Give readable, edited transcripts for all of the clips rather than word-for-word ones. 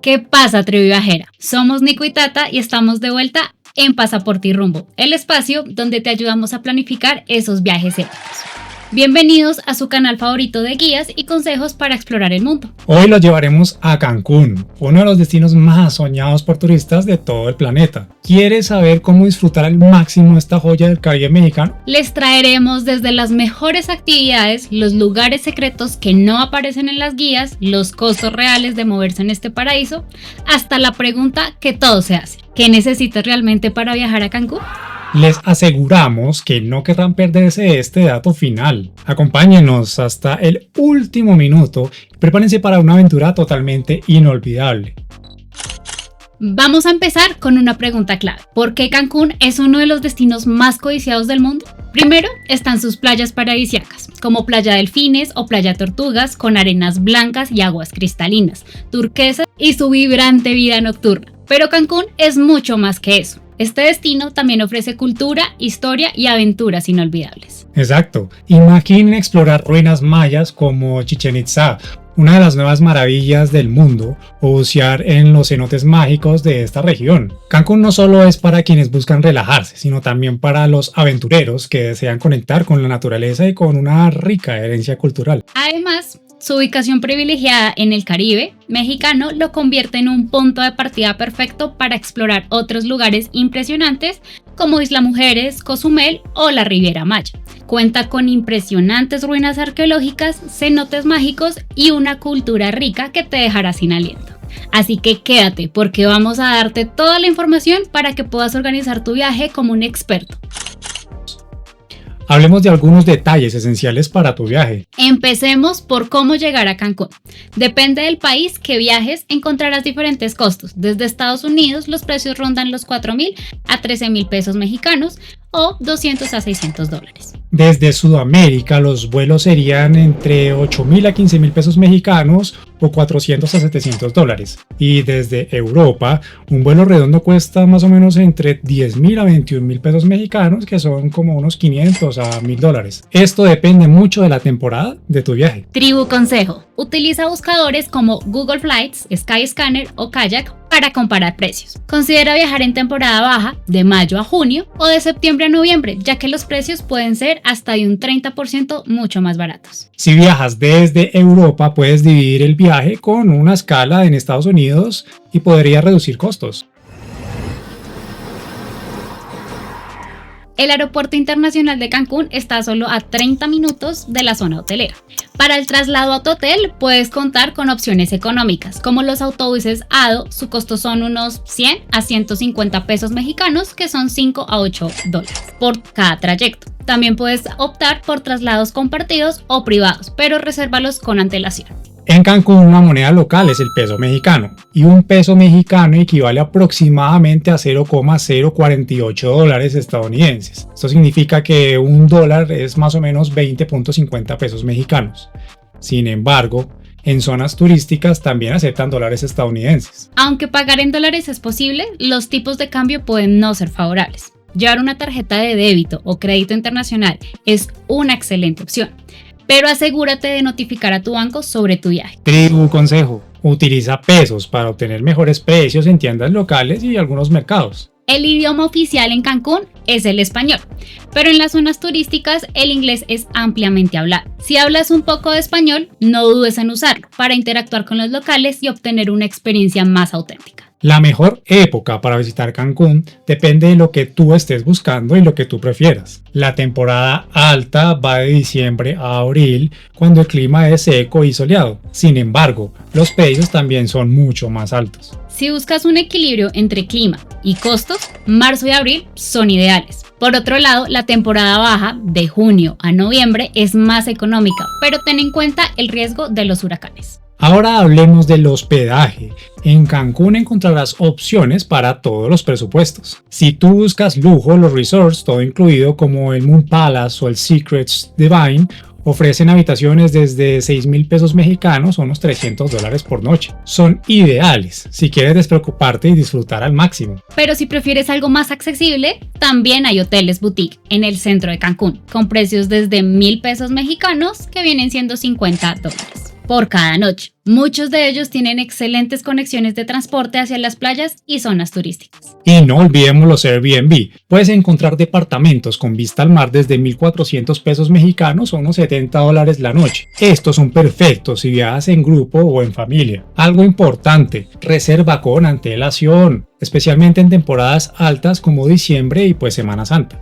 ¿Qué pasa, tribu viajera? Somos Nico y Tata y estamos de vuelta en Pasaporte y Rumbo, el espacio donde te ayudamos a planificar esos viajes épicos. Bienvenidos a su canal favorito de guías y consejos para explorar el mundo. Hoy los llevaremos a Cancún, uno de los destinos más soñados por turistas de todo el planeta. ¿Quieres saber cómo disfrutar al máximo esta joya del Caribe mexicano? Les traeremos desde las mejores actividades, los lugares secretos que no aparecen en las guías, los costos reales de moverse en este paraíso, hasta la pregunta que todo se hace: ¿qué necesitas realmente para viajar a Cancún? Les aseguramos que no querrán perderse este dato final. Acompáñenos hasta el último minuto y prepárense para una aventura totalmente inolvidable. Vamos a empezar con una pregunta clave. ¿Por qué Cancún es uno de los destinos más codiciados del mundo? Primero están sus playas paradisíacas, como Playa Delfines o Playa Tortugas, con arenas blancas y aguas cristalinas, turquesas y su vibrante vida nocturna. Pero Cancún es mucho más que eso. Este destino también ofrece cultura, historia y aventuras inolvidables. Exacto. Imaginen explorar ruinas mayas como Chichén Itzá, una de las nuevas maravillas del mundo, o bucear en los cenotes mágicos de esta región. Cancún no solo es para quienes buscan relajarse, sino también para los aventureros que desean conectar con la naturaleza y con una rica herencia cultural. Además, su ubicación privilegiada en el Caribe mexicano lo convierte en un punto de partida perfecto para explorar otros lugares impresionantes como Isla Mujeres, Cozumel o la Riviera Maya. Cuenta con impresionantes ruinas arqueológicas, cenotes mágicos y una cultura rica que te dejará sin aliento. Así que quédate, porque vamos a darte toda la información para que puedas organizar tu viaje como un experto. Hablemos de algunos detalles esenciales para tu viaje. Empecemos por cómo llegar a Cancún. Depende del país que viajes, encontrarás diferentes costos. Desde Estados Unidos los precios rondan los 4,000 a 13,000 pesos mexicanos o 200 a 600 dólares. Desde Sudamérica los vuelos serían entre 8,000 a 15,000 pesos mexicanos o 400 a 700 dólares. Y desde Europa un vuelo redondo cuesta más o menos entre 10,000 a 21,000 pesos mexicanos, que son como unos 500 a 1,000 dólares. Esto depende mucho de la temporada de tu viaje. Tribu consejo: utiliza buscadores como Google Flights, Skyscanner o Kayak para comparar precios. Considera viajar en temporada baja, de mayo a junio o de septiembre a noviembre, ya que los precios pueden ser hasta de un 30% mucho más baratos. Si viajas desde Europa, puedes dividir el viaje con una escala en Estados Unidos y podría reducir costos. El Aeropuerto Internacional de Cancún está solo a 30 minutos de la zona hotelera. Para el traslado a tu hotel puedes contar con opciones económicas, como los autobuses ADO. Su costo son unos 100 a 150 pesos mexicanos, que son 5 a 8 dólares por cada trayecto. También puedes optar por traslados compartidos o privados, pero resérvalos con antelación. En Cancún una moneda local es el peso mexicano, y un peso mexicano equivale aproximadamente a 0,048 dólares estadounidenses. Esto significa que un dólar es más o menos 20,50 pesos mexicanos. Sin embargo, en zonas turísticas también aceptan dólares estadounidenses. Aunque pagar en dólares es posible, los tipos de cambio pueden no ser favorables. Llevar una tarjeta de débito o crédito internacional es una excelente opción, pero asegúrate de notificar a tu banco sobre tu viaje. Tribu consejo: utiliza pesos para obtener mejores precios en tiendas locales y algunos mercados. El idioma oficial en Cancún es el español, pero en las zonas turísticas el inglés es ampliamente hablado. Si hablas un poco de español, no dudes en usarlo para interactuar con los locales y obtener una experiencia más auténtica. La mejor época para visitar Cancún depende de lo que tú estés buscando y lo que tú prefieras. La temporada alta va de diciembre a abril, cuando el clima es seco y soleado. Sin embargo, los precios también son mucho más altos. Si buscas un equilibrio entre clima y costos, marzo y abril son ideales. Por otro lado, la temporada baja, de junio a noviembre, es más económica, pero ten en cuenta el riesgo de los huracanes. Ahora hablemos del hospedaje. En Cancún encontrarás opciones para todos los presupuestos. Si tú buscas lujo, los resorts, todo incluido, como el Moon Palace o el Secrets Divine, ofrecen habitaciones desde 6,000 pesos mexicanos o unos 300 dólares por noche. Son ideales si quieres despreocuparte y disfrutar al máximo. Pero si prefieres algo más accesible, también hay hoteles boutique en el centro de Cancún, con precios desde 1,000 pesos mexicanos, que vienen siendo 50 dólares. por cada noche. Muchos de ellos tienen excelentes conexiones de transporte hacia las playas y zonas turísticas. Y no olvidemos los Airbnb. Puedes encontrar departamentos con vista al mar desde 1,400 pesos mexicanos o unos $70 la noche. Estos son perfectos si viajas en grupo o en familia. Algo importante, reserva con antelación, especialmente en temporadas altas como diciembre y pues Semana Santa.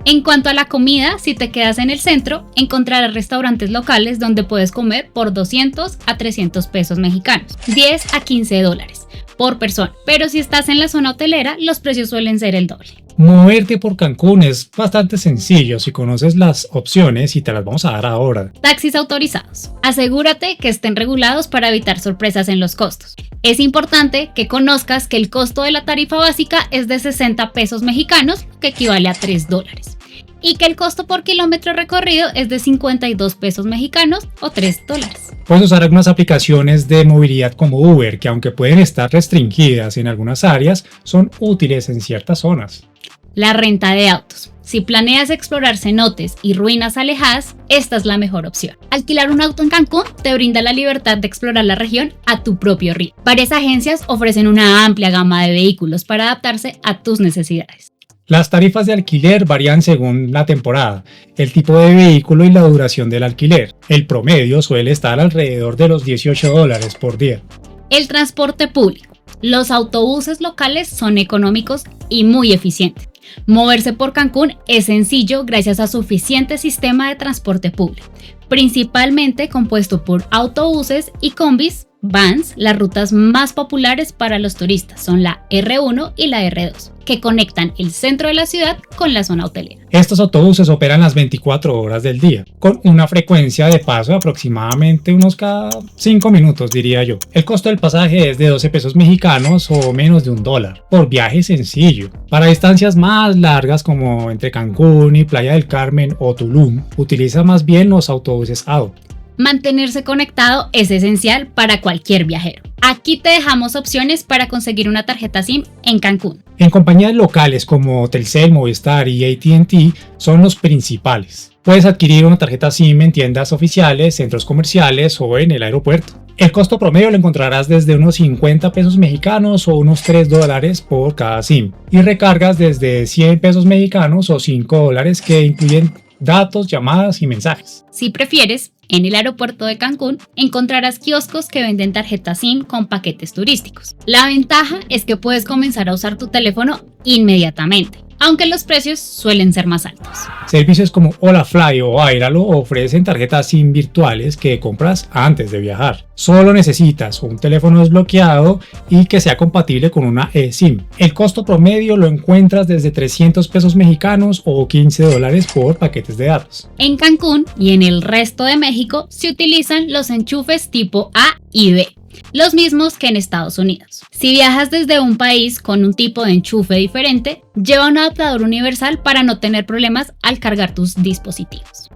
En cuanto a la comida, si te quedas en el centro, encontrarás restaurantes locales donde puedes comer por 200 a 300 pesos mexicanos, 10 a 15 dólares por persona. Pero si estás en la zona hotelera, los precios suelen ser el doble. Moverte por Cancún es bastante sencillo si conoces las opciones y te las vamos a dar ahora. Taxis autorizados. Asegúrate que estén regulados para evitar sorpresas en los costos. Es importante que conozcas que el costo de la tarifa básica es de 60 pesos mexicanos, que equivale a 3 dólares. Y que el costo por kilómetro recorrido es de 52 pesos mexicanos o 3 dólares. Puedes usar algunas aplicaciones de movilidad como Uber, que aunque pueden estar restringidas en algunas áreas, son útiles en ciertas zonas. La renta de autos. Si planeas explorar cenotes y ruinas alejadas, esta es la mejor opción. Alquilar un auto en Cancún te brinda la libertad de explorar la región a tu propio ritmo. Varias agencias ofrecen una amplia gama de vehículos para adaptarse a tus necesidades. Las tarifas de alquiler varían según la temporada, el tipo de vehículo y la duración del alquiler. El promedio suele estar alrededor de los 18 dólares por día. El transporte público. Los autobuses locales son económicos y muy eficientes. Moverse por Cancún es sencillo gracias a suficiente sistema de transporte público, principalmente compuesto por autobuses y combis, vans. Las rutas más populares para los turistas son la R1 y la R2, que conectan el centro de la ciudad con la zona hotelera. Estos autobuses operan las 24 horas del día, con una frecuencia de paso de aproximadamente unos cada 5 minutos, diría yo. El costo del pasaje es de 12 pesos mexicanos o menos de $1, por viaje sencillo. Para distancias más largas como entre Cancún y Playa del Carmen o Tulum, utiliza más bien los autobuses ADO. Mantenerse conectado es esencial para cualquier viajero. Aquí te dejamos opciones para conseguir una tarjeta SIM en Cancún. En compañías locales como Telcel, Movistar y AT&T son los principales. Puedes adquirir una tarjeta SIM en tiendas oficiales, centros comerciales o en el aeropuerto. El costo promedio lo encontrarás desde unos 50 pesos mexicanos o unos 3 dólares por cada SIM. Y recargas desde 100 pesos mexicanos o 5 dólares que incluyen datos, llamadas y mensajes. Si prefieres, en el aeropuerto de Cancún encontrarás kioscos que venden tarjetas SIM con paquetes turísticos. La ventaja es que puedes comenzar a usar tu teléfono inmediatamente, aunque los precios suelen ser más altos. Servicios como HolaFly o Airalo ofrecen tarjetas SIM virtuales que compras antes de viajar. Solo necesitas un teléfono desbloqueado y que sea compatible con una eSIM. El costo promedio lo encuentras desde 300 pesos mexicanos o 15 dólares por paquetes de datos. En Cancún y en el resto de México se utilizan los enchufes tipo A y B, los mismos que en Estados Unidos. Si viajas desde un país con un tipo de enchufe diferente, lleva un adaptador universal para no tener problemas al cargar tus dispositivos.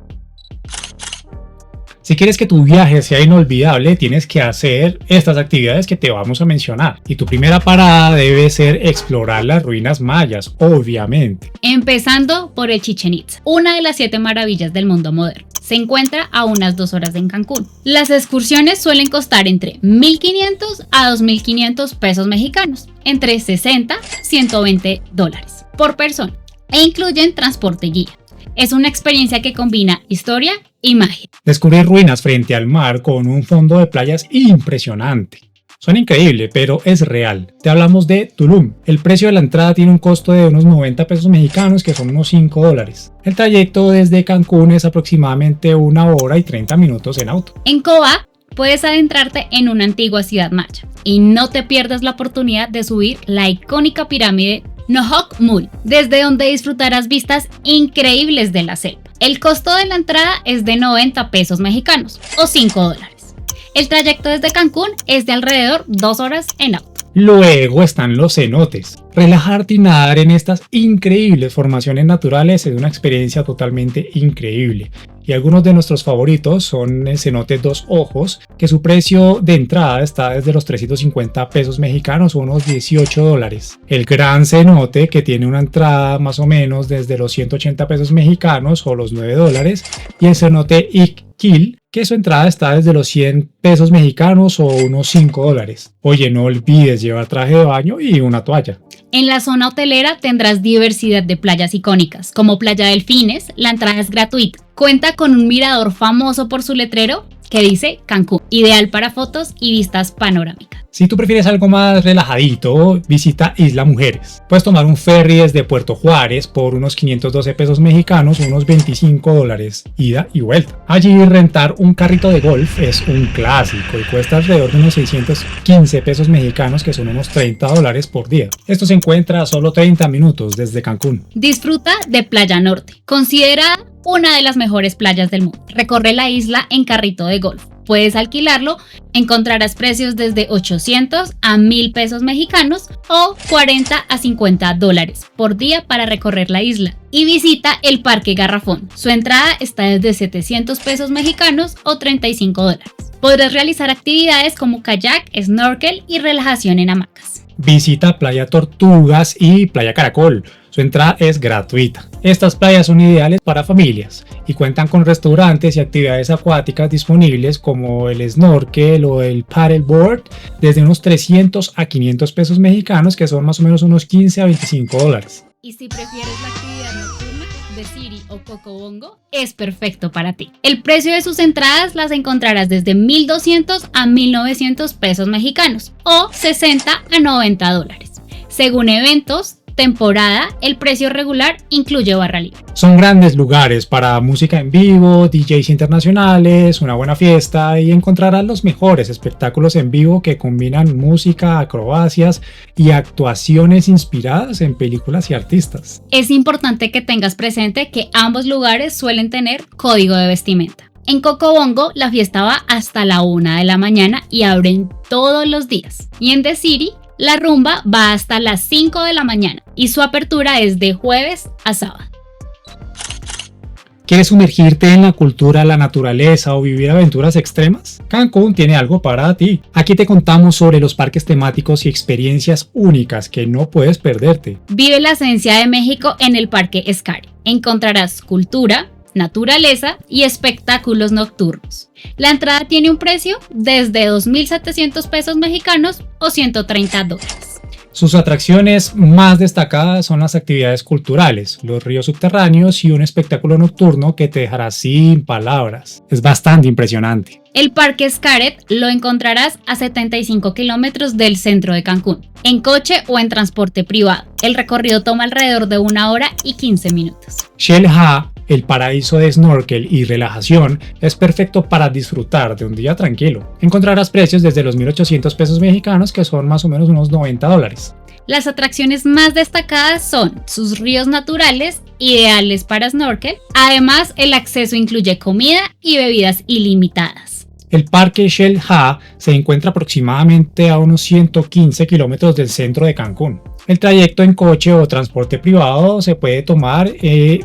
Si quieres que tu viaje sea inolvidable, tienes que hacer estas actividades que te vamos a mencionar. Y tu primera parada debe ser explorar las ruinas mayas, obviamente. Empezando por el Chichén Itzá, una de las 7 maravillas del mundo moderno. Se encuentra a unas 2 horas en Cancún. Las excursiones suelen costar entre 1,500 a 2,500 pesos mexicanos, entre 60 y 120 dólares por persona, e incluyen transporte guía. Es una experiencia que combina historia y magia. Descubrir ruinas frente al mar con un fondo de playas impresionante. Suena increíble, pero es real. Te hablamos de Tulum. El precio de la entrada tiene un costo de unos 90 pesos mexicanos, que son unos 5 dólares. El trayecto desde Cancún es aproximadamente 1 hora y 30 minutos en auto. En Cobá puedes adentrarte en una antigua ciudad maya y no te pierdas la oportunidad de subir la icónica pirámide Nohok Mul, desde donde disfrutarás vistas increíbles de la selva. El costo de la entrada es de 90 pesos mexicanos o 5 dólares. El trayecto desde Cancún es de alrededor 2 horas en auto. Luego están los cenotes. Relajarte y nadar en estas increíbles formaciones naturales es una experiencia totalmente increíble. Y algunos de nuestros favoritos son el cenote Dos Ojos, que su precio de entrada está desde los 350 pesos mexicanos o unos 18 dólares. El Gran Cenote, que tiene una entrada más o menos desde los 180 pesos mexicanos o los 9 dólares. Y el cenote Iqquil, que su entrada está desde los 100 pesos mexicanos o unos $5. Oye, no olvides llevar traje de baño y una toalla. En la zona hotelera tendrás diversidad de playas icónicas, como Playa Delfines. La entrada es gratuita. Cuenta con un mirador famoso por su letrero que dice Cancún, ideal para fotos y vistas panorámicas. Si tú prefieres algo más relajadito, visita Isla Mujeres. Puedes tomar un ferry desde Puerto Juárez por unos 512 pesos mexicanos, unos $25, ida y vuelta. Allí rentar un carrito de golf es un clásico y cuesta alrededor de unos 615 pesos mexicanos, que son unos $30 por día. Esto se encuentra a solo 30 minutos desde Cancún. Disfruta de Playa Norte, considerada una de las mejores playas del mundo. Recorre la isla en carrito de golf. Puedes alquilarlo, encontrarás precios desde 800 a 1000 pesos mexicanos o 40 a 50 dólares por día para recorrer la isla. Y visita el Parque Garrafón. Su entrada está desde 700 pesos mexicanos o 35 dólares. Podrás realizar actividades como kayak, snorkel y relajación en hamacas. Visita Playa Tortugas y Playa Caracol. Su entrada es gratuita. Estas playas son ideales para familias y cuentan con restaurantes y actividades acuáticas disponibles como el snorkel o el paddleboard desde unos 300 a 500 pesos mexicanos, que son más o menos unos 15 a 25 dólares. Y si prefieres la actividad nocturna, The City o Cocobongo es perfecto para ti. El precio de sus entradas las encontrarás desde 1,200 a 1,900 pesos mexicanos o 60 a 90 dólares. Según eventos, temporada, el precio regular incluye barra libre. Son grandes lugares para música en vivo, DJs internacionales, una buena fiesta, y encontrarás los mejores espectáculos en vivo que combinan música, acrobacias y actuaciones inspiradas en películas y artistas. Es importante que tengas presente que ambos lugares suelen tener código de vestimenta. En Cocobongo la fiesta va hasta la 1 de la mañana y abren todos los días. Y en The City la rumba va hasta las 5 de la mañana y su apertura es de jueves a sábado. ¿Quieres sumergirte en la cultura, la naturaleza o vivir aventuras extremas? Cancún tiene algo para ti. Aquí te contamos sobre los parques temáticos y experiencias únicas que no puedes perderte. Vive la esencia de México en el Parque Xcaret. Encontrarás cultura, naturaleza y espectáculos nocturnos. La entrada tiene un precio desde 2,700 pesos mexicanos o 130 dólares. Sus atracciones más destacadas son las actividades culturales, los ríos subterráneos y un espectáculo nocturno que te dejará sin palabras. Es bastante impresionante. El Parque Xcaret lo encontrarás a 75 kilómetros del centro de Cancún, en coche o en transporte privado. El recorrido toma alrededor de 1 hora y 15 minutos. Shell Ha, el paraíso de snorkel y relajación, es perfecto para disfrutar de un día tranquilo. Encontrarás precios desde los 1,800 pesos mexicanos, que son más o menos unos 90 dólares. Las atracciones más destacadas son sus ríos naturales, ideales para snorkel. Además, el acceso incluye comida y bebidas ilimitadas. El Parque Shell Ha se encuentra aproximadamente a unos 115 kilómetros del centro de Cancún. El trayecto en coche o transporte privado se puede tomar,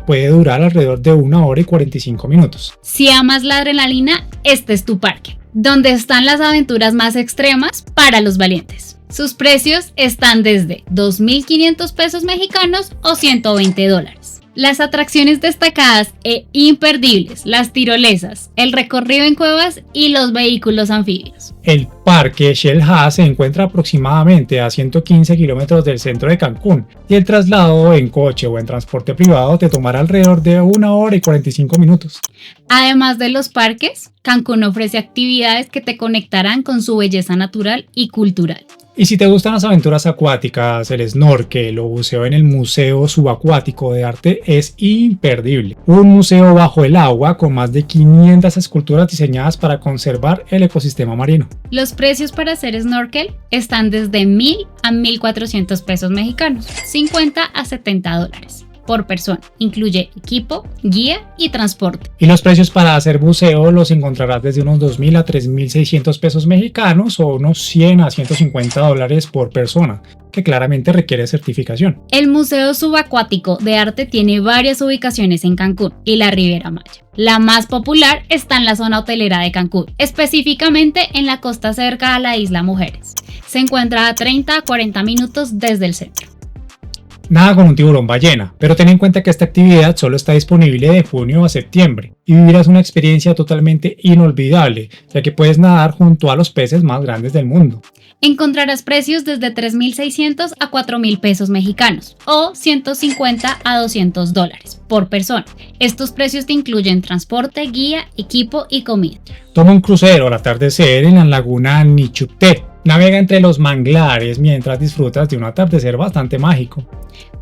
puede durar alrededor de 1 hora y 45 minutos. Si amas la adrenalina, este es tu parque, donde están las aventuras más extremas para los valientes. Sus precios están desde 2,500 pesos mexicanos o 120 dólares. Las atracciones destacadas e imperdibles, las tirolesas, el recorrido en cuevas y los vehículos anfibios. El Parque Shell Ha se encuentra aproximadamente a 115 kilómetros del centro de Cancún y el traslado en coche o en transporte privado te tomará alrededor de 1 hora y 45 minutos. Además de los parques, Cancún ofrece actividades que te conectarán con su belleza natural y cultural. Y si te gustan las aventuras acuáticas, el snorkel o buceo en el Museo Subacuático de Arte es imperdible. Un museo bajo el agua con más de 500 esculturas diseñadas para conservar el ecosistema marino. Los precios para hacer snorkel están desde 1,000 a 1,400 pesos mexicanos, 50 a 70 dólares. Por persona. Incluye equipo, guía y transporte. Y los precios para hacer buceo los encontrarás desde unos 2,000 a 3,600 pesos mexicanos o unos 100 a 150 dólares por persona, que claramente requiere certificación. El Museo Subacuático de Arte tiene varias ubicaciones en Cancún y la Riviera Maya. La más popular está en la zona hotelera de Cancún, específicamente en la costa cerca a la Isla Mujeres. Se encuentra a 30 a 40 minutos desde el centro. Nada con un tiburón ballena, pero ten en cuenta que esta actividad solo está disponible de junio a septiembre y vivirás una experiencia totalmente inolvidable, ya que puedes nadar junto a los peces más grandes del mundo. Encontrarás precios desde 3.600 a 4.000 pesos mexicanos o 150 a 200 dólares por persona. Estos precios te incluyen transporte, guía, equipo y comida. Toma un crucero al atardecer en la laguna Nichupté. Navega entre los manglares mientras disfrutas de un atardecer bastante mágico.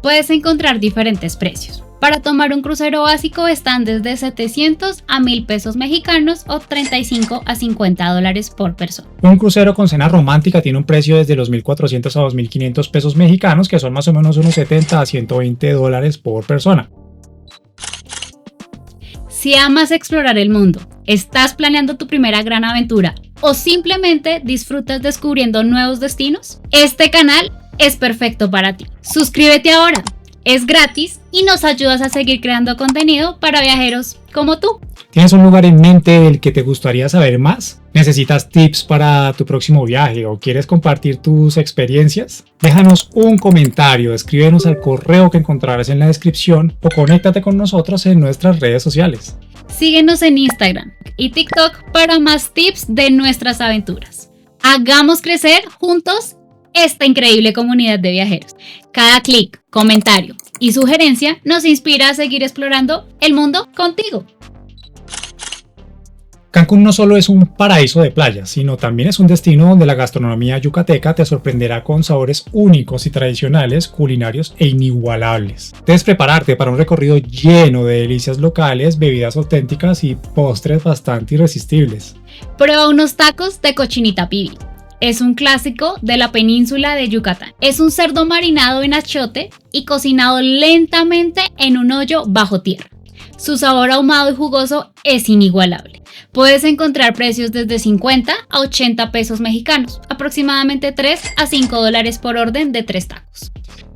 Puedes encontrar diferentes precios. Para tomar un crucero básico están desde 700 a 1.000 pesos mexicanos o 35 a 50 dólares por persona. Un crucero con cena romántica tiene un precio desde los 1.400 a 2.500 pesos mexicanos, que son más o menos unos 70 a 120 dólares por persona. Si amas explorar el mundo, estás planeando tu primera gran aventura o simplemente disfrutas descubriendo nuevos destinos, este canal es perfecto para ti. Suscríbete ahora, es gratis y nos ayudas a seguir creando contenido para viajeros como tú. ¿Tienes un lugar en mente del que te gustaría saber más? ¿Necesitas tips para tu próximo viaje o quieres compartir tus experiencias? Déjanos un comentario, escríbenos al correo que encontrarás en la descripción o conéctate con nosotros en nuestras redes sociales. Síguenos en Instagram y TikTok para más tips de nuestras aventuras. Hagamos crecer juntos esta increíble comunidad de viajeros. Cada clic, comentario y sugerencia nos inspira a seguir explorando el mundo contigo. Cancún no solo es un paraíso de playas, sino también es un destino donde la gastronomía yucateca te sorprenderá con sabores únicos y tradicionales, culinarios e inigualables. Debes prepararte para un recorrido lleno de delicias locales, bebidas auténticas y postres bastante irresistibles. Prueba unos tacos de cochinita pibil. Es un clásico de la península de Yucatán. Es un cerdo marinado en achiote y cocinado lentamente en un hoyo bajo tierra. Su sabor ahumado y jugoso es inigualable. Puedes encontrar precios desde 50 a 80 pesos mexicanos, aproximadamente 3 a 5 dólares por orden de 3 tacos.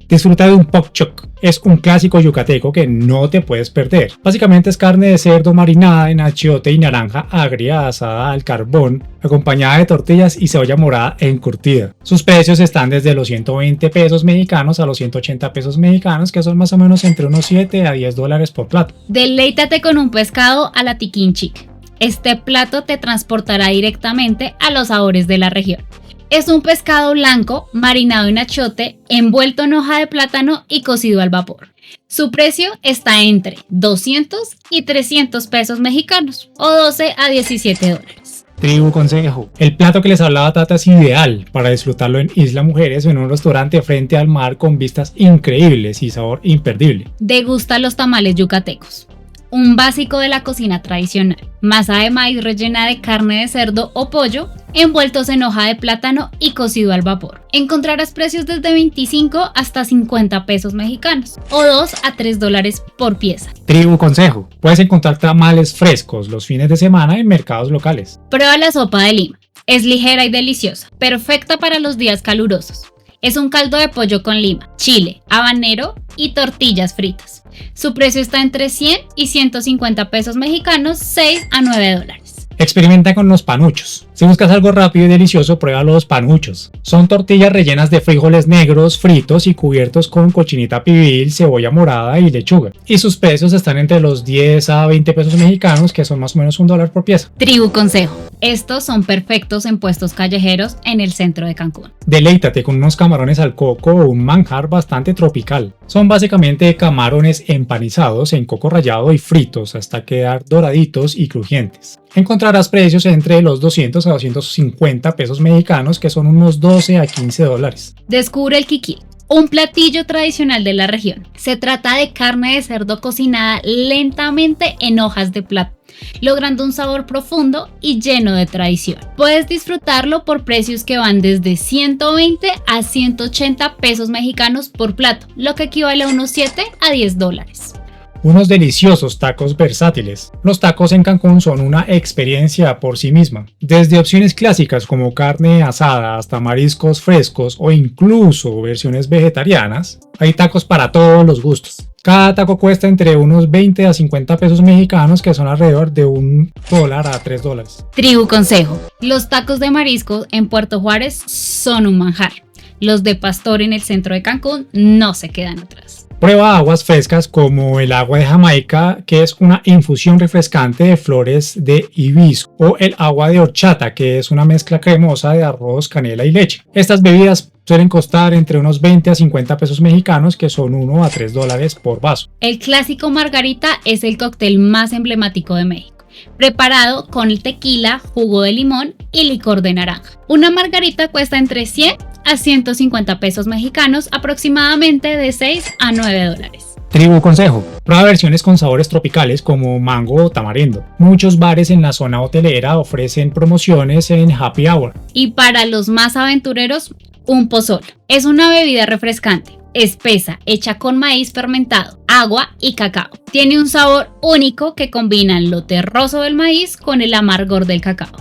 Disfruta de un pok chok. Es un clásico yucateco que no te puedes perder. Básicamente es carne de cerdo marinada en achiote y naranja agria asada al carbón, acompañada de tortillas y cebolla morada encurtida. Sus precios están desde los 120 pesos mexicanos a los 180 pesos mexicanos, que son más o menos entre unos 7 a 10 dólares por plato. Deleítate con un pescado a la tiquinchic. Este plato te transportará directamente a los sabores de la región. Es un pescado blanco marinado en achiote, envuelto en hoja de plátano y cocido al vapor. Su precio está entre 200 y 300 pesos mexicanos o 12 a 17 dólares. Tribu Consejo. El plato que les hablaba Tata es ideal para disfrutarlo en Isla Mujeres o en un restaurante frente al mar con vistas increíbles y sabor imperdible. Degusta los tamales yucatecos. Un básico de la cocina tradicional. Masa de maíz rellena de carne de cerdo o pollo, envueltos en hoja de plátano y cocido al vapor. Encontrarás precios desde 25 hasta 50 pesos mexicanos o 2 a 3 dólares por pieza. Tribu Consejo. Puedes encontrar tamales frescos los fines de semana en mercados locales. Prueba la sopa de lima. Es ligera y deliciosa, perfecta para los días calurosos. Es un caldo de pollo con lima, chile, habanero y tortillas fritas. Su precio está entre 100 y 150 pesos mexicanos, 6 a 9 dólares. Experimenta con los panuchos. Si buscas algo rápido y delicioso, prueba los panuchos. Son tortillas rellenas de frijoles negros, fritos y cubiertos con cochinita pibil, cebolla morada y lechuga. Y sus precios están entre los 10 a 20 pesos mexicanos, que son más o menos $1 por pieza. Tribu Consejo. Estos son perfectos en puestos callejeros en el centro de Cancún. Deleítate con unos camarones al coco o un manjar bastante tropical. Son básicamente camarones empanizados en coco rallado y fritos hasta quedar doraditos y crujientes. Encontrarás precios entre los 200 a 250 pesos mexicanos, que son unos 12 a 15 dólares. Descubre el kikil, un platillo tradicional de la región. Se trata de carne de cerdo cocinada lentamente en hojas de plátano, logrando un sabor profundo y lleno de tradición. Puedes disfrutarlo por precios que van desde 120 a 180 pesos mexicanos por plato, lo que equivale a unos 7 a 10 dólares. Unos deliciosos tacos versátiles. Los tacos en Cancún son una experiencia por sí misma. Desde opciones clásicas como carne asada hasta mariscos frescos o incluso versiones vegetarianas, hay tacos para todos los gustos. Cada taco cuesta entre unos 20 a 50 pesos mexicanos, que son alrededor de $1 a 3 dólares. Tribu Consejo. Los tacos de marisco en Puerto Juárez son un manjar. Los de Pastor en el centro de Cancún no se quedan atrás. Prueba aguas frescas como el agua de Jamaica, que es una infusión refrescante de flores de hibisco, o el agua de horchata, que es una mezcla cremosa de arroz, canela y leche. Estas bebidas suelen costar entre unos 20 a 50 pesos mexicanos, que son 1 a 3 dólares por vaso. El clásico margarita es el cóctel más emblemático de México, preparado con el tequila, jugo de limón y licor de naranja. Una margarita cuesta entre 100 a 150 pesos mexicanos, aproximadamente de 6 a 9 dólares. Tribu consejo: prueba versiones con sabores tropicales como mango o tamarindo. Muchos bares en la zona hotelera ofrecen promociones en happy hour. Y para los más aventureros, un pozol. Es una bebida refrescante, espesa, hecha con maíz fermentado, agua y cacao. Tiene un sabor único que combina lo terroso del maíz con el amargor del cacao.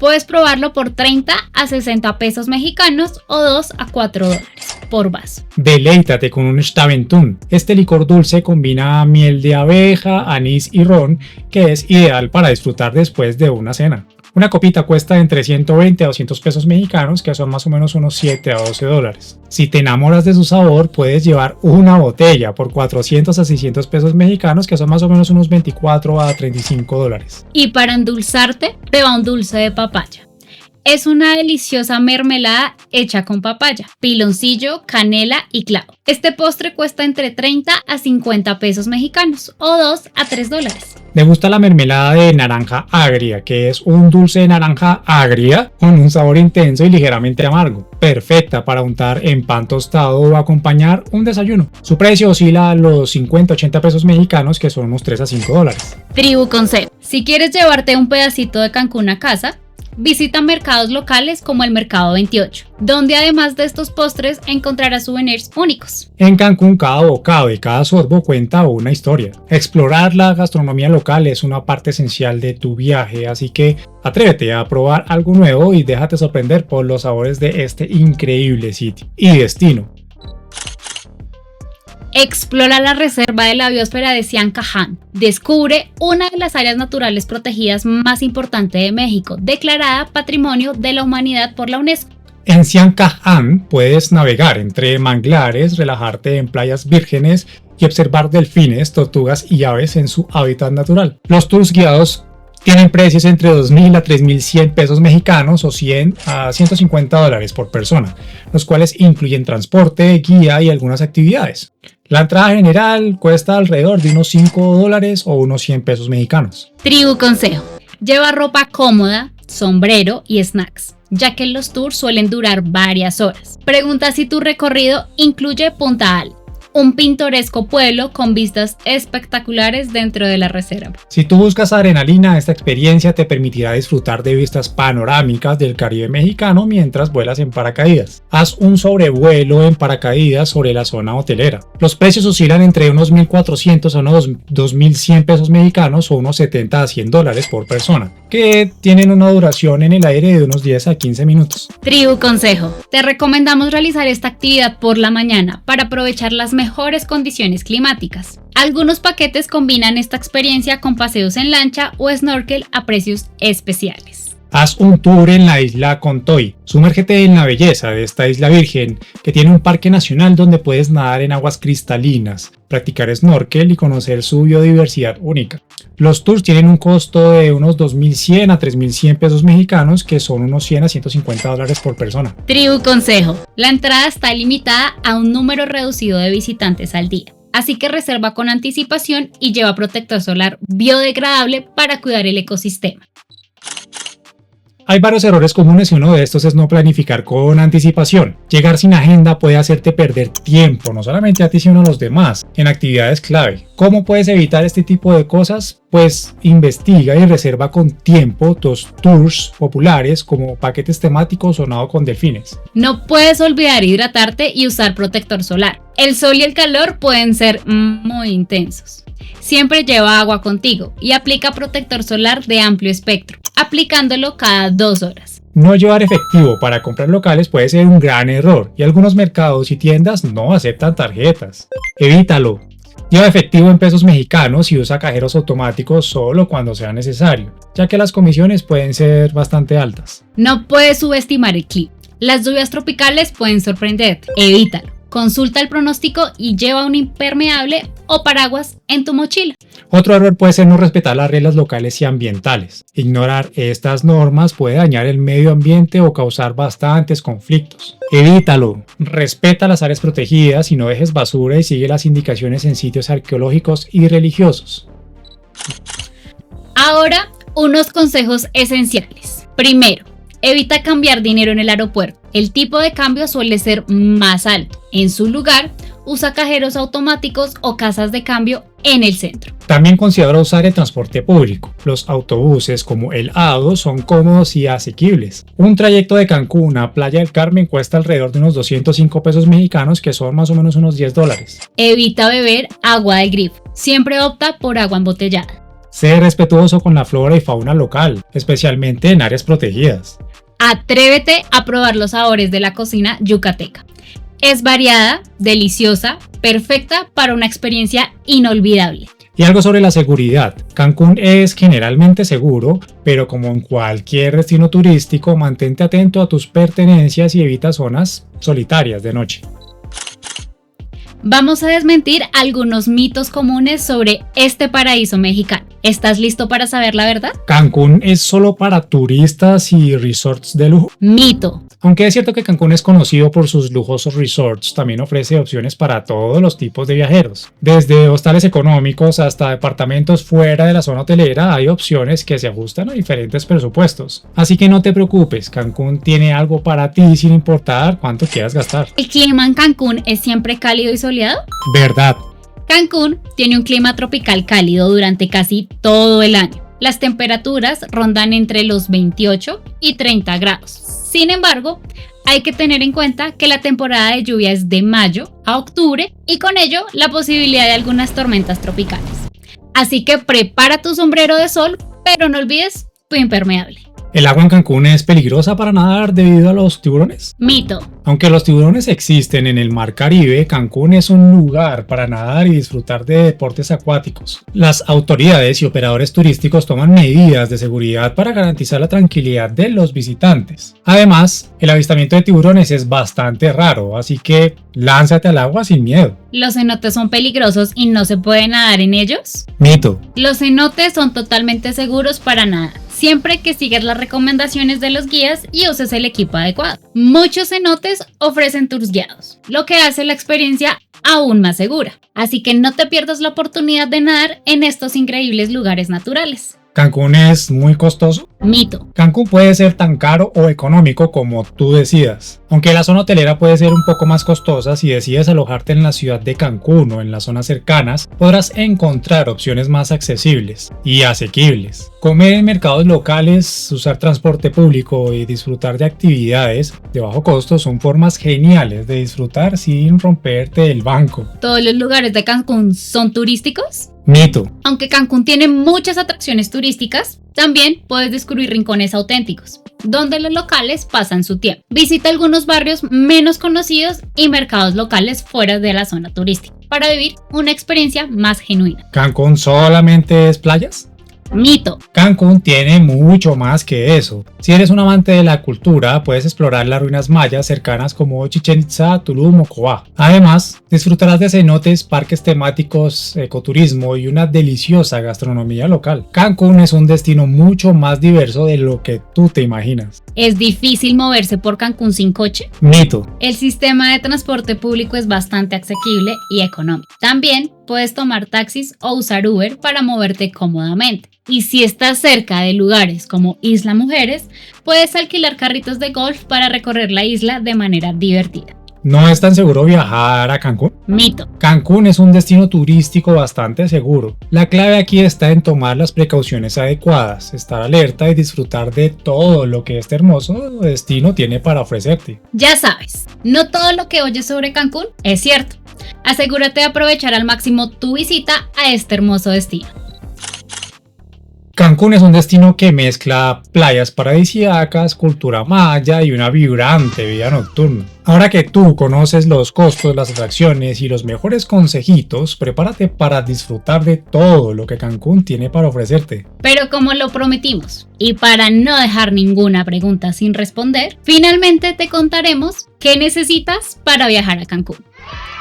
Puedes probarlo por 30 a 60 pesos mexicanos o 2 a 4 dólares por vaso. Deleítate con un Staventún. Este licor dulce combina miel de abeja, anís y ron, que es ideal para disfrutar después de una cena. Una copita cuesta entre 120 a 200 pesos mexicanos, que son más o menos unos 7 a 12 dólares. Si te enamoras de su sabor, puedes llevar una botella por 400 a 600 pesos mexicanos, que son más o menos unos 24 a 35 dólares. Y para endulzarte, prueba un dulce de papaya. Es una deliciosa mermelada hecha con papaya, piloncillo, canela y clavo. Este postre cuesta entre 30 a 50 pesos mexicanos o 2 a 3 dólares. Me gusta la mermelada de naranja agria, que es un dulce de naranja agria con un sabor intenso y ligeramente amargo. Perfecta para untar en pan tostado o acompañar un desayuno. Su precio oscila a los 50 a 80 pesos mexicanos, que son unos 3 a 5 dólares. Tribu consejo: si quieres llevarte un pedacito de Cancún a casa, visita mercados locales como el Mercado 28, donde además de estos postres encontrarás souvenirs únicos. En Cancún, cada bocado y cada sorbo cuenta una historia. Explorar la gastronomía local es una parte esencial de tu viaje, así que atrévete a probar algo nuevo y déjate sorprender por los sabores de este increíble sitio y destino. Explora la reserva de la biosfera de Siancaján. Descubre una de las áreas naturales protegidas más importantes de México, declarada Patrimonio de la Humanidad por la UNESCO. En Siancaján puedes navegar entre manglares, relajarte en playas vírgenes y observar delfines, tortugas y aves en su hábitat natural. Los tours guiados tienen precios entre 2.000 a 3.100 pesos mexicanos o 100 a 150 dólares por persona, los cuales incluyen transporte, guía y algunas actividades. La entrada general cuesta alrededor de unos 5 dólares o unos 100 pesos mexicanos. Tribu consejo: lleva ropa cómoda, sombrero y snacks, ya que los tours suelen durar varias horas. Pregunta si tu recorrido incluye Punta Al, un pintoresco pueblo con vistas espectaculares dentro de la reserva. Si tú buscas adrenalina, esta experiencia te permitirá disfrutar de vistas panorámicas del Caribe mexicano mientras vuelas en paracaídas. Haz un sobrevuelo en paracaídas sobre la zona hotelera. Los precios oscilan entre unos 1.400 a unos 2.100 pesos mexicanos o unos 70 a 100 dólares por persona, que tienen una duración en el aire de unos 10 a 15 minutos. Tribu consejo: te recomendamos realizar esta actividad por la mañana para aprovechar las mejores condiciones climáticas. Algunos paquetes combinan esta experiencia con paseos en lancha o snorkel a precios especiales. Haz un tour en la isla Contoy. Sumérgete en la belleza de esta isla virgen, que tiene un parque nacional donde puedes nadar en aguas cristalinas, practicar snorkel y conocer su biodiversidad única. Los tours tienen un costo de unos 2.100 a 3.100 pesos mexicanos, que son unos 100 a 150 dólares por persona. Tribu consejo: la entrada está limitada a un número reducido de visitantes al día, así que reserva con anticipación y lleva protector solar biodegradable para cuidar el ecosistema. Hay varios errores comunes y uno de estos es no planificar con anticipación. Llegar sin agenda puede hacerte perder tiempo, no solamente a ti sino a los demás, en actividades clave. ¿Cómo puedes evitar este tipo de cosas? Pues investiga y reserva con tiempo tus tours populares como paquetes temáticos o nado con delfines. No puedes olvidar hidratarte y usar protector solar. El sol y el calor pueden ser muy intensos. Siempre lleva agua contigo y aplica protector solar de amplio espectro, aplicándolo cada 2 horas. No llevar efectivo para comprar locales puede ser un gran error y algunos mercados y tiendas no aceptan tarjetas. Evítalo. Lleva efectivo en pesos mexicanos y usa cajeros automáticos solo cuando sea necesario, ya que las comisiones pueden ser bastante altas. No puedes subestimar el clima. Las lluvias tropicales pueden sorprenderte, evítalo. Consulta el pronóstico y lleva un impermeable o paraguas en tu mochila. Otro error puede ser no respetar las reglas locales y ambientales. Ignorar estas normas puede dañar el medio ambiente o causar bastantes conflictos. Evítalo. Respeta las áreas protegidas y no dejes basura y sigue las indicaciones en sitios arqueológicos y religiosos. Ahora, unos consejos esenciales. Primero, evita cambiar dinero en el aeropuerto. El tipo de cambio suele ser más alto. En su lugar, usa cajeros automáticos o casas de cambio en el centro. También considera usar el transporte público. Los autobuses como el ADO son cómodos y asequibles. Un trayecto de Cancún a Playa del Carmen cuesta alrededor de unos 205 pesos mexicanos, que son más o menos unos $10. Evita beber agua del grifo. Siempre opta por agua embotellada. Sé respetuoso con la flora y fauna local, especialmente en áreas protegidas. Atrévete a probar los sabores de la cocina yucateca. Es variada, deliciosa, perfecta para una experiencia inolvidable. Y algo sobre la seguridad. Cancún es generalmente seguro, pero como en cualquier destino turístico, mantente atento a tus pertenencias y evita zonas solitarias de noche. Vamos a desmentir algunos mitos comunes sobre este paraíso mexicano. ¿Estás listo para saber la verdad? Cancún es solo para turistas y resorts de lujo. Mito. Aunque es cierto que Cancún es conocido por sus lujosos resorts, también ofrece opciones para todos los tipos de viajeros. Desde hostales económicos hasta departamentos fuera de la zona hotelera, hay opciones que se ajustan a diferentes presupuestos. Así que no te preocupes, Cancún tiene algo para ti sin importar cuánto quieras gastar. ¿El clima en Cancún es siempre cálido y soleado? ¿Verdad? Cancún tiene un clima tropical cálido durante casi todo el año. Las temperaturas rondan entre los 28 y 30 grados. Sin embargo, hay que tener en cuenta que la temporada de lluvia es de mayo a octubre y con ello la posibilidad de algunas tormentas tropicales. Así que prepara tu sombrero de sol, pero no olvides tu impermeable. ¿El agua en Cancún es peligrosa para nadar debido a los tiburones? Mito. Aunque los tiburones existen en el Mar Caribe, Cancún es un lugar para nadar y disfrutar de deportes acuáticos. Las autoridades y operadores turísticos toman medidas de seguridad para garantizar la tranquilidad de los visitantes. Además, el avistamiento de tiburones es bastante raro, así que lánzate al agua sin miedo. ¿Los cenotes son peligrosos y no se puede nadar en ellos? Mito. Los cenotes son totalmente seguros para nadar, siempre que sigas las recomendaciones de los guías y uses el equipo adecuado. Muchos cenotes ofrecen tours guiados, lo que hace la experiencia aún más segura. Así que no te pierdas la oportunidad de nadar en estos increíbles lugares naturales. ¿Cancún es muy costoso? Mito. Cancún puede ser tan caro o económico como tú decidas. Aunque la zona hotelera puede ser un poco más costosa, si decides alojarte en la ciudad de Cancún o en las zonas cercanas, podrás encontrar opciones más accesibles y asequibles. Comer en mercados locales, usar transporte público y disfrutar de actividades de bajo costo son formas geniales de disfrutar sin romperte el banco. ¿Todos los lugares de Cancún son turísticos? Mito. Aunque Cancún tiene muchas atracciones turísticas, también puedes descubrir rincones auténticos, donde los locales pasan su tiempo. Visita algunos barrios menos conocidos y mercados locales fuera de la zona turística, para vivir una experiencia más genuina. ¿Cancún solamente es playas? Mito. Cancún tiene mucho más que eso. Si eres un amante de la cultura, puedes explorar las ruinas mayas cercanas como Chichén Itzá, Tulum o Cobá. Además, disfrutarás de cenotes, parques temáticos, ecoturismo y una deliciosa gastronomía local. Cancún es un destino mucho más diverso de lo que tú te imaginas. ¿Es difícil moverse por Cancún sin coche? Mito. El sistema de transporte público es bastante asequible y económico. También puedes tomar taxis o usar Uber para moverte cómodamente. Y si estás cerca de lugares como Isla Mujeres, puedes alquilar carritos de golf para recorrer la isla de manera divertida. ¿No es tan seguro viajar a Cancún? Mito. Cancún es un destino turístico bastante seguro. La clave aquí está en tomar las precauciones adecuadas, estar alerta y disfrutar de todo lo que este hermoso destino tiene para ofrecerte. Ya sabes, no todo lo que oyes sobre Cancún es cierto. Asegúrate de aprovechar al máximo tu visita a este hermoso destino. Cancún es un destino que mezcla playas paradisíacas, cultura maya y una vibrante vida nocturna. Ahora que tú conoces los costos, las atracciones y los mejores consejitos, prepárate para disfrutar de todo lo que Cancún tiene para ofrecerte. Pero como lo prometimos, y para no dejar ninguna pregunta sin responder, finalmente te contaremos qué necesitas para viajar a Cancún.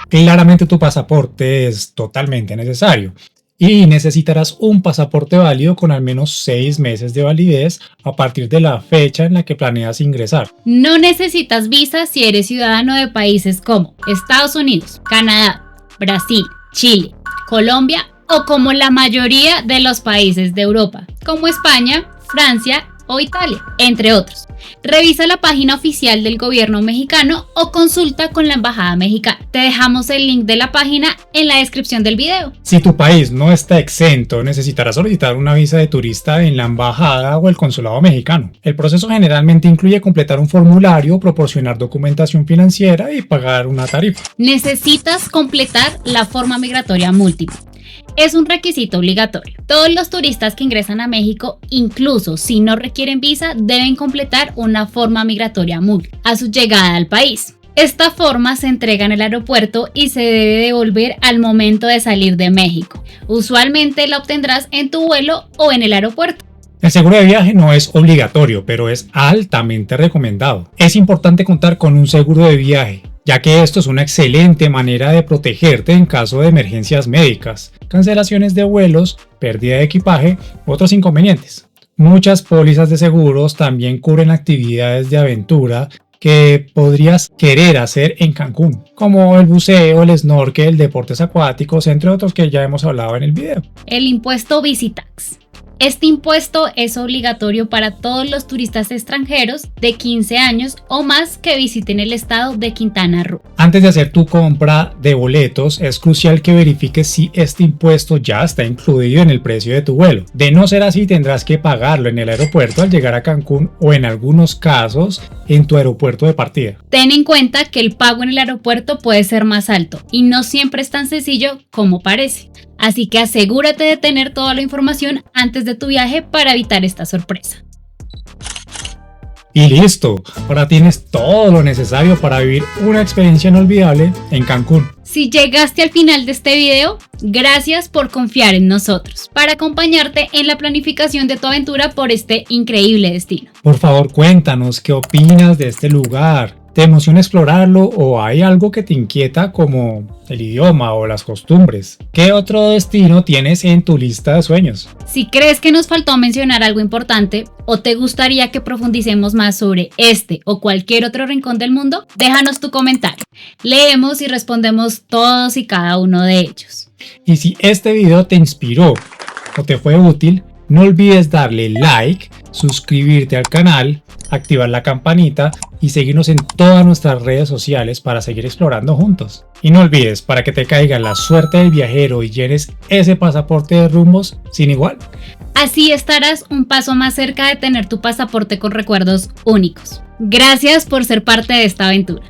Claramente tu pasaporte es totalmente necesario. Y necesitarás un pasaporte válido con al menos 6 meses de validez a partir de la fecha en la que planeas ingresar. No necesitas visa si eres ciudadano de países como Estados Unidos, Canadá, Brasil, Chile, Colombia o como la mayoría de los países de Europa, como España, Francia o Italia, entre otros. Revisa la página oficial del gobierno mexicano o consulta con la embajada mexicana. Te dejamos el link de la página en la descripción del video. Si tu país no está exento, necesitarás solicitar una visa de turista en la embajada o el consulado mexicano. El proceso generalmente incluye completar un formulario, proporcionar documentación financiera y pagar una tarifa. Necesitas completar la forma migratoria múltiple. Es un requisito obligatorio. Todos los turistas que ingresan a México, incluso si no requieren visa, deben completar una forma migratoria múltiple a su llegada al país. Esta forma se entrega en el aeropuerto y se debe devolver al momento de salir de México. Usualmente la obtendrás en tu vuelo o en el aeropuerto. El seguro de viaje no es obligatorio, pero es altamente recomendado. Es importante contar con un seguro de viaje, ya que esto es una excelente manera de protegerte en caso de emergencias médicas, cancelaciones de vuelos, pérdida de equipaje u otros inconvenientes. Muchas pólizas de seguros también cubren actividades de aventura que podrías querer hacer en Cancún, como el buceo, el snorkel, deportes acuáticos, entre otros que ya hemos hablado en el video. El impuesto Visitax. Este impuesto es obligatorio para todos los turistas extranjeros de 15 años o más que visiten el estado de Quintana Roo. Antes de hacer tu compra de boletos, es crucial que verifiques si este impuesto ya está incluido en el precio de tu vuelo. De no ser así, tendrás que pagarlo en el aeropuerto al llegar a Cancún o en algunos casos en tu aeropuerto de partida. Ten en cuenta que el pago en el aeropuerto puede ser más alto y no siempre es tan sencillo como parece. Así que asegúrate de tener toda la información antes de tu viaje para evitar esta sorpresa. Y listo, ahora tienes todo lo necesario para vivir una experiencia inolvidable en Cancún. Si llegaste al final de este video, gracias por confiar en nosotros para acompañarte en la planificación de tu aventura por este increíble destino. Por favor, cuéntanos qué opinas de este lugar. ¿Te emociona explorarlo o hay algo que te inquieta como el idioma o las costumbres? ¿Qué otro destino tienes en tu lista de sueños? Si crees que nos faltó mencionar algo importante o te gustaría que profundicemos más sobre este o cualquier otro rincón del mundo, déjanos tu comentario. Leemos y respondemos todos y cada uno de ellos. Y si este video te inspiró o te fue útil, no olvides darle like, suscribirte al canal, activar la campanita y seguirnos en todas nuestras redes sociales para seguir explorando juntos. Y no olvides, para que te caiga la suerte del viajero y llenes ese pasaporte de rumbos sin igual. Así estarás un paso más cerca de tener tu pasaporte con recuerdos únicos. Gracias por ser parte de esta aventura.